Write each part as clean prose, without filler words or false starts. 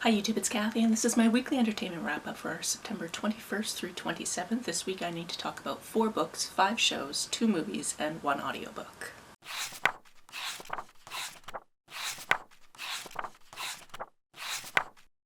Hi YouTube, it's Kathy, and this is my weekly entertainment wrap-up for September 21st through 27th. This week I need to talk about 4 books, 5 shows, 2 movies, and 1 audiobook.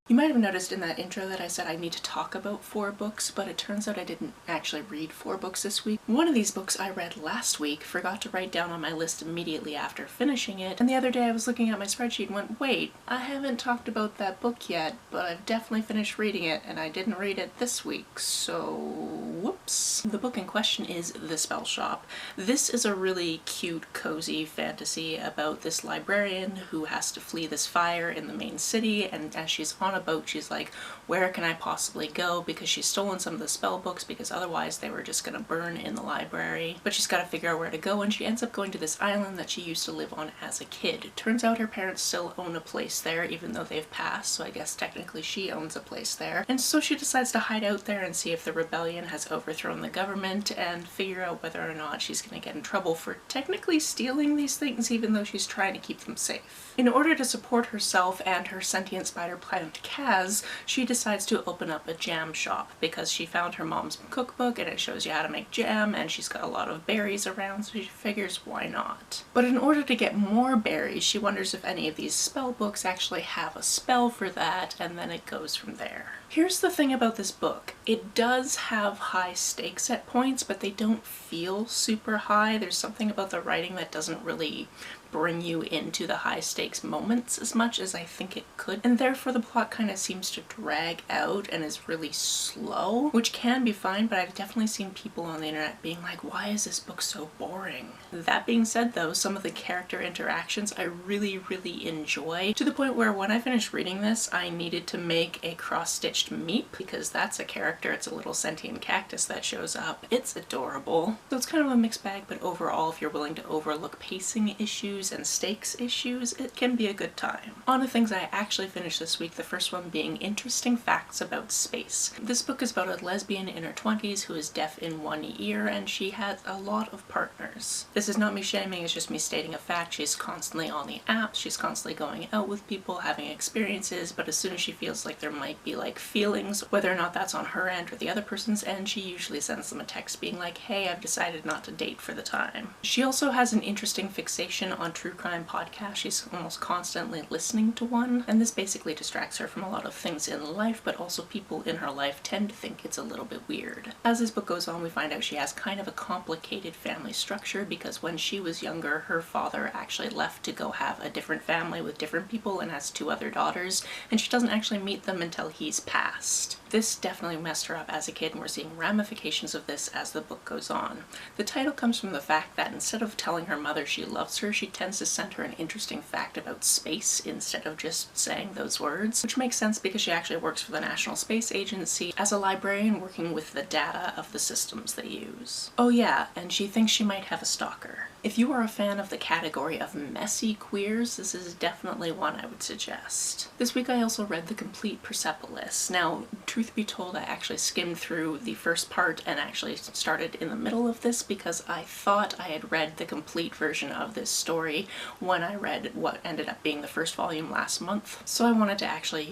You might have noticed in that intro that I said I need to talk about 4 books, but it turns out I didn't actually read 4 books this week. One of these books I read last week, forgot to write down on my list immediately after finishing it, and the other day I was looking at my spreadsheet and went, wait, I haven't talked about that book yet, but I've definitely finished reading it, and I didn't read it this week, so whoops. The book in question is The Spell Shop. This is a really cute, cozy fantasy about this librarian who has to flee this fire in the main city, and as she's on a boat, she's like, where can I possibly go? Because she's stolen some of the spell books because otherwise they were just gonna burn in the library. But she's gotta figure out where to go, and she ends up going to this island that she used to live on as a kid. It turns out her parents still own a place there even though they've passed, so I guess technically she owns a place there. And so she decides to hide out there and see if the rebellion has overthrown the government and figure out whether or not she's gonna get in trouble for technically stealing these things even though she's trying to keep them safe. In order to support herself and her sentient spider plant Kaz, she decides to open up a jam shop because she found her mom's cookbook and it shows you how to make jam, and she's got a lot of berries around, so she figures why not. But in order to get more berries, she wonders if any of these spell books actually have a spell for that, and then it goes from there. Here's the thing about this book. It does have high stakes at points, but they don't feel super high. There's something about the writing that doesn't really bring you into the high stakes moments as much as I think it could, and therefore the plot kind of seems to drag out and is really slow, which can be fine, but I've definitely seen people on the internet being like, why is this book so boring? That being said though, some of the character interactions I really enjoy, to the point where when I finished reading this I needed to make a cross-stitched Meep, because that's a character. It's a little sentient cactus that shows up. It's adorable. So it's kind of a mixed bag, but overall if you're willing to overlook pacing issues and stakes issues, it can be a good time. On to things I actually finished this week, the first one being Interesting Facts About Space. This book is about a lesbian in her 20s who is deaf in one ear, and she has a lot of partners. This is not me shaming, it's just me stating a fact. She's constantly on the apps, she's constantly going out with people, having experiences, but as soon as she feels like there might be like feelings, whether or not that's on her end or the other person's end, she usually sends them a text being like, hey, I've decided not to date for the time. She also has an interesting fixation on true crime podcasts. She's almost constantly listening to one, and this basically distracts her from a lot of things in life, but also people in her life tend to think it's a little bit weird. As this book goes on, we find out she has kind of a complicated family structure because when she was younger, her father actually left to go have a different family with different people and has 2 other daughters, and she doesn't actually meet them until he's passed. This definitely messed her up as a kid, and we're seeing ramifications of this as the book goes on. The title comes from the fact that instead of telling her mother she loves her, she tends to send her an interesting fact about space instead of just saying those words, which makes sense because she actually works for the National Space Agency as a librarian working with the data of the systems they use. Oh yeah, and she thinks she might have a stalker. If you are a fan of the category of messy queers, this is definitely one I would suggest. This week I also read The Complete Persepolis. Now, truth be told, I actually skimmed through the first part and actually started in the middle of this because I thought I had read the complete version of this story when I read what ended up being the first volume last month. So I wanted to actually,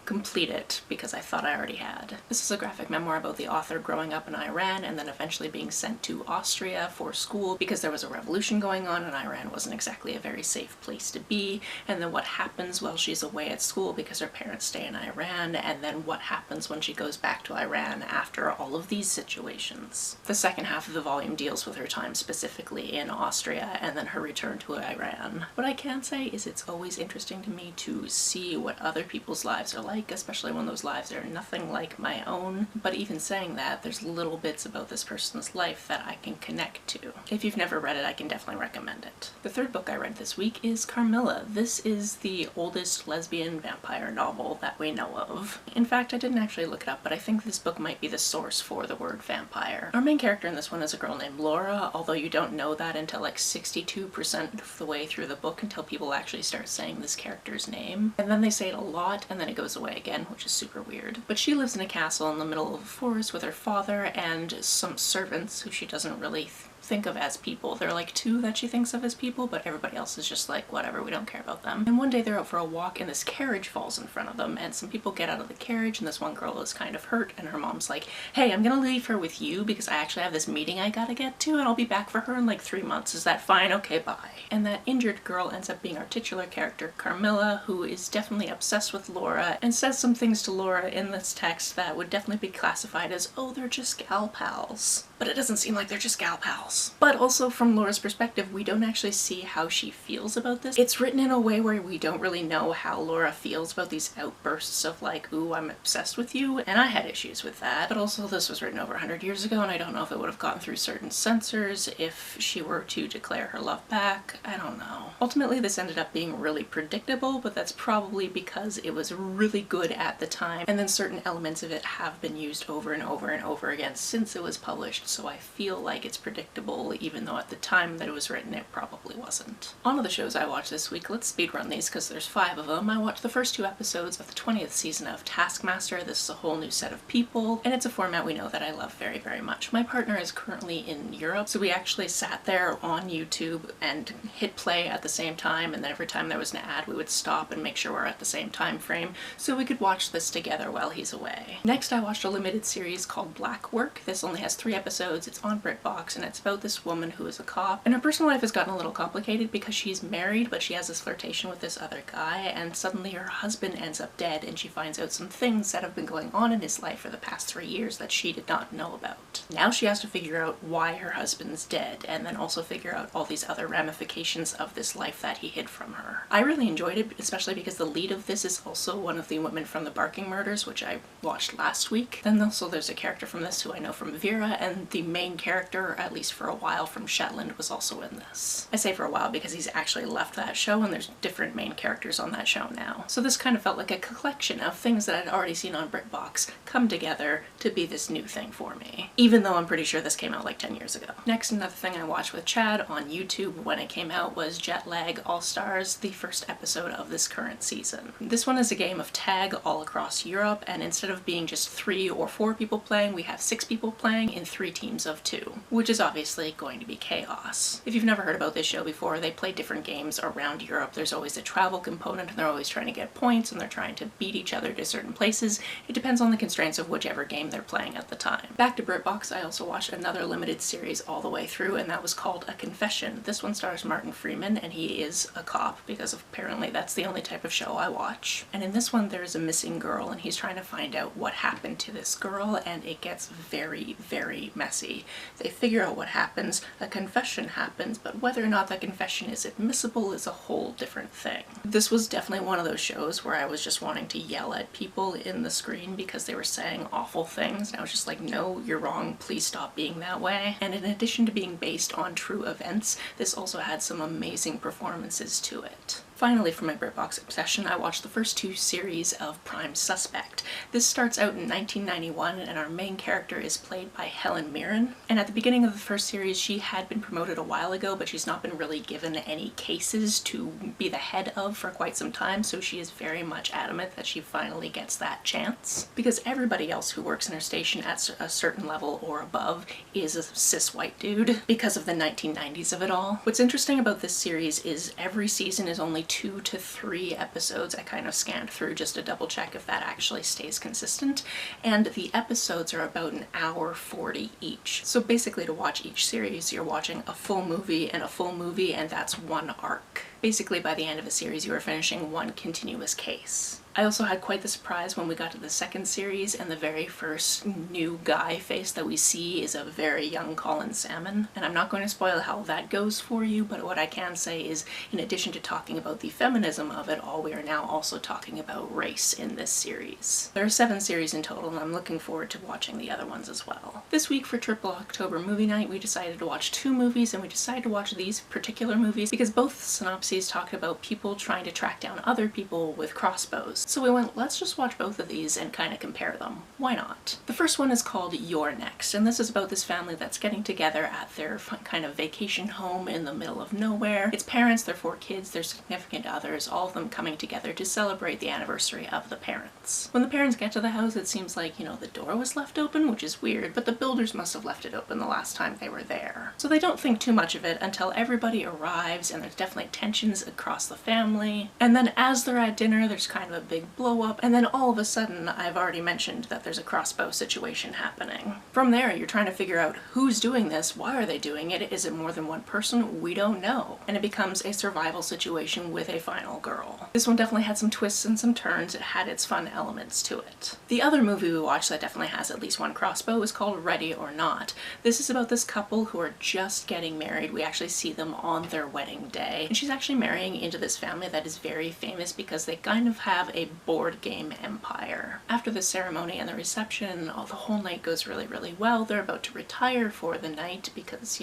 complete it because I thought I already had. This is a graphic memoir about the author growing up in Iran and then eventually being sent to Austria for school because there was a revolution going on and Iran wasn't exactly a very safe place to be, and then what happens while she's away at school because her parents stay in Iran, and then what happens when she goes back to Iran after all of these situations. The second half of the volume deals with her time specifically in Austria and then her return to Iran. What I can say is it's always interesting to me to see what other people's lives are like, especially when those lives are nothing like my own. But even saying that, there's little bits about this person's life that I can connect to. If you've never read it, I can definitely recommend it. The third book I read this week is Carmilla. This is the oldest lesbian vampire novel that we know of. In fact, I didn't actually look it up, but I think this book might be the source for the word vampire. Our main character in this one is a girl named Laura, although you don't know that until like 62% of the way through the book, until people actually start saying this character's name. And then they say it a lot, and then it goes away again, which is super weird. But she lives in a castle in the middle of a forest with her father and some servants who she doesn't really think of as people. There are like two that she thinks of as people, but everybody else is just like, whatever, we don't care about them. And one day they're out for a walk and this carriage falls in front of them, and some people get out of the carriage, and this one girl is kind of hurt, and her mom's like, hey, I'm gonna leave her with you because I actually have this meeting I gotta get to, and I'll be back for her in like 3 months. Is that fine? Okay, bye. And that injured girl ends up being our titular character, Carmilla, who is definitely obsessed with Laura and says some things to Laura in this text that would definitely be classified as, oh, they're just gal pals. But it doesn't seem like they're just gal pals. But also from Laura's perspective, we don't actually see how she feels about this. It's written in a way where we don't really know how Laura feels about these outbursts of like, ooh, I'm obsessed with you, and I had issues with that. But also this was written over 100 years ago, and I don't know if it would have gotten through certain censors if she were to declare her love back. I don't know. Ultimately, this ended up being really predictable, but that's probably because it was really good at the time, and then certain elements of it have been used over and over and over again since it was published, so I feel like it's predictable, even though at the time that it was written it probably wasn't. On to the shows I watched this week. Let's speedrun these because there's 5 of them. I watched the first 2 episodes of the 20th season of Taskmaster. This is a whole new set of people, and it's a format we know that I love very, very much. My partner is currently in Europe, so we actually sat there on YouTube and hit play at the same time, and then every time there was an ad we would stop and make sure we're at the same time frame so we could watch this together while he's away. Next, I watched a limited series called Black Work. This only has 3 episodes. It's on BritBox, and it's about this woman who is a cop, and her personal life has gotten a little complicated because she's married, but she has this flirtation with this other guy, and suddenly her husband ends up dead, and she finds out some things that have been going on in his life for the past 3 years that she did not know about. Now she has to figure out why her husband's dead, and then also figure out all these other ramifications of this life that he hid from her. I really enjoyed it, especially because the lead of this is also one of the women from the Barking Murders, which I watched last week. Then also there's a character from this who I know from Vera, and the main character, at least for a while, from Shetland was also in this. I say for a while because he's actually left that show, and there's different main characters on that show now. So this kind of felt like a collection of things that I'd already seen on BritBox come together to be this new thing for me, even though I'm pretty sure this came out like 10 years ago. Next, another thing I watched with Chad on YouTube when it came out was Jetlag All-Stars, the first episode of this current season. This one is a game of tag all across Europe, and instead of being just 3 or 4 people playing, we have 6 people playing in 3 teams of 2, which is obviously going to be chaos. If you've never heard about this show before, they play different games around Europe. There's always a travel component, and they're always trying to get points, and they're trying to beat each other to certain places. It depends on the constraints of whichever game they're playing at the time. Back to BritBox, I also watched another limited series all the way through, and that was called A Confession. This one stars Martin Freeman, and he is a cop because apparently that's the only type of show I watch. And in this one there's a missing girl, and he's trying to find out what happened to this girl, and it gets very, very messy. They figure out what happens, a confession happens, but whether or not that confession is admissible is a whole different thing. This was definitely one of those shows where I was just wanting to yell at people in the screen because they were saying awful things, and I was just like, no, you're wrong, please stop being that way. And in addition to being based on true events, this also had some amazing performances to it. Finally, for my BritBox obsession, I watched the first 2 series of Prime Suspect. This starts out in 1991, and our main character is played by Helen Mirren. And at the beginning of the first series, she had been promoted a while ago, but she's not been really given any cases to be the head of for quite some time, so she is very much adamant that she finally gets that chance. Because everybody else who works in her station at a certain level or above is a cis white dude, because of the 1990s of it all. What's interesting about this series is every season is only 2 to 3 episodes. I kind of scanned through just to double check if that actually stays consistent, and the episodes are about an hour 40 each. So basically to watch each series you're watching a full movie and a full movie, and that's one arc. Basically by the end of a series you are finishing one continuous case. I also had quite the surprise when we got to the second series, and the very first new guy face that we see is a very young Colin Salmon. And I'm not going to spoil how that goes for you, but what I can say is, in addition to talking about the feminism of it all, we are now also talking about race in this series. There are 7 series in total, and I'm looking forward to watching the other ones as well. This week for Triple October Movie Night, we decided to watch 2 movies, and we decided to watch these particular movies because both synopses talked about people trying to track down other people with crossbows. So we went, let's just watch both of these and kind of compare them. Why not? The first one is called You're Next, and this is about this family that's getting together at their kind of vacation home in the middle of nowhere. It's parents, their 4 kids, their significant others, all of them coming together to celebrate the anniversary of the parents. When the parents get to the house, it seems like, the door was left open, which is weird, but the builders must have left it open the last time they were there. So they don't think too much of it until everybody arrives, and there's definitely tensions across the family. And then as they're at dinner, there's kind of a big blow up, and then all of a sudden, I've already mentioned that there's a crossbow situation happening. From there, you're trying to figure out who's doing this, why are they doing it, is it more than one person? We don't know. And it becomes a survival situation with a final girl. This one definitely had some twists and some turns. It had its fun elements to it. The other movie we watched that definitely has at least one crossbow is called Ready or Not. This is about this couple who are just getting married. We actually see them on their wedding day. And she's actually marrying into this family that is very famous because they kind of have a board game empire. After the ceremony and the reception, the whole night goes really, really well. They're about to retire for the night because,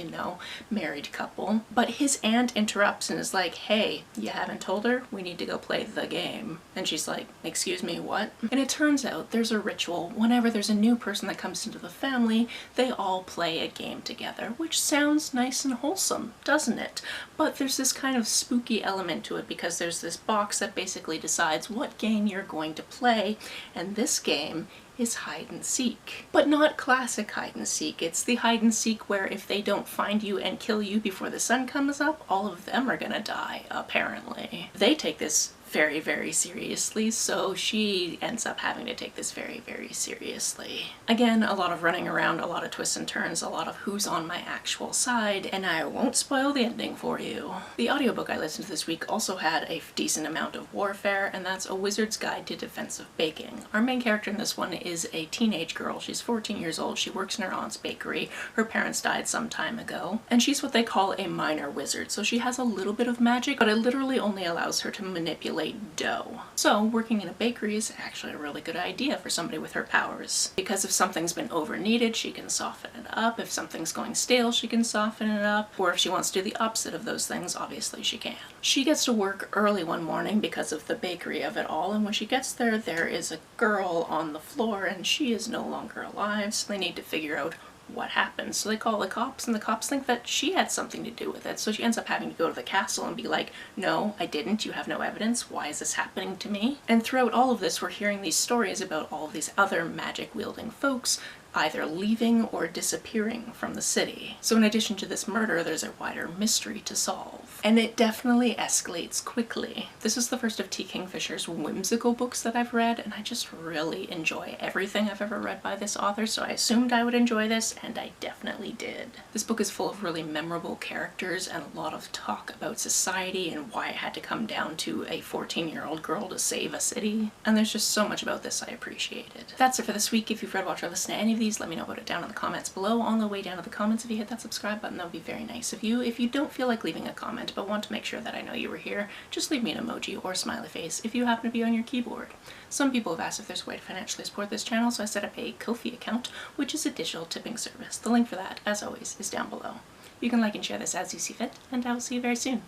married couple. But his aunt interrupts and is like, hey, you haven't told her? We need to go play the game. And she's like, excuse me, what? And it turns out there's a ritual. Whenever there's a new person that comes into the family, they all play a game together, which sounds nice and wholesome, doesn't it? But there's this kind of spooky element to it because there's this box that basically decides what game you're going to play, and this game is hide and seek. But not classic hide and seek. It's the hide and seek where if they don't find you and kill you before the sun comes up, all of them are gonna die, apparently. They take this very, very seriously, so she ends up having to take this very, very seriously. Again, a lot of running around, a lot of twists and turns, a lot of who's on my actual side, and I won't spoil the ending for you. The audiobook I listened to this week also had a decent amount of warfare, and that's A Wizard's Guide to Defensive Baking. Our main character in this one is a teenage girl. She's 14 years old. She works in her aunt's bakery. Her parents died some time ago, and she's what they call a minor wizard, so she has a little bit of magic, but it literally only allows her to manipulate dough. So working in a bakery is actually a really good idea for somebody with her powers. Because if something's been over kneaded, she can soften it up. If something's going stale, she can soften it up. Or if she wants to do the opposite of those things, obviously she can. She gets to work early one morning because of the bakery of it all, and when she gets there, there is a girl on the floor and she is no longer alive, so they need to figure out what happened. So they call the cops, and the cops think that she had something to do with it. So she ends up having to go to the castle and be like, no, I didn't. You have no evidence. Why is this happening to me? And throughout all of this, we're hearing these stories about all of these other magic-wielding folks either leaving or disappearing from the city. So in addition to this murder, there's a wider mystery to solve. And it definitely escalates quickly. This is the first of T. Kingfisher's whimsical books that I've read, and I just really enjoy everything I've ever read by this author, so I assumed I would enjoy this, and I definitely did. This book is full of really memorable characters and a lot of talk about society and why it had to come down to a 14-year-old girl to save a city. And there's just so much about this I appreciated. That's it for this week. If you've read, watched, or listened to any of these, let me know about it down in the comments below. On the way down to the comments, if you hit that subscribe button, that would be very nice of you. If you don't feel like leaving a comment but want to make sure that I know you were here, just leave me an emoji or smiley face if you happen to be on your keyboard. Some people have asked if there's a way to financially support this channel, so I set up a Ko-fi account, which is a digital tipping service. The link for that, as always, is down below. You can like and share this as you see fit, and I will see you very soon.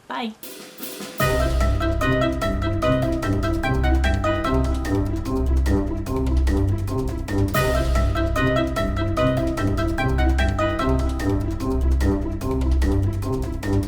Bye!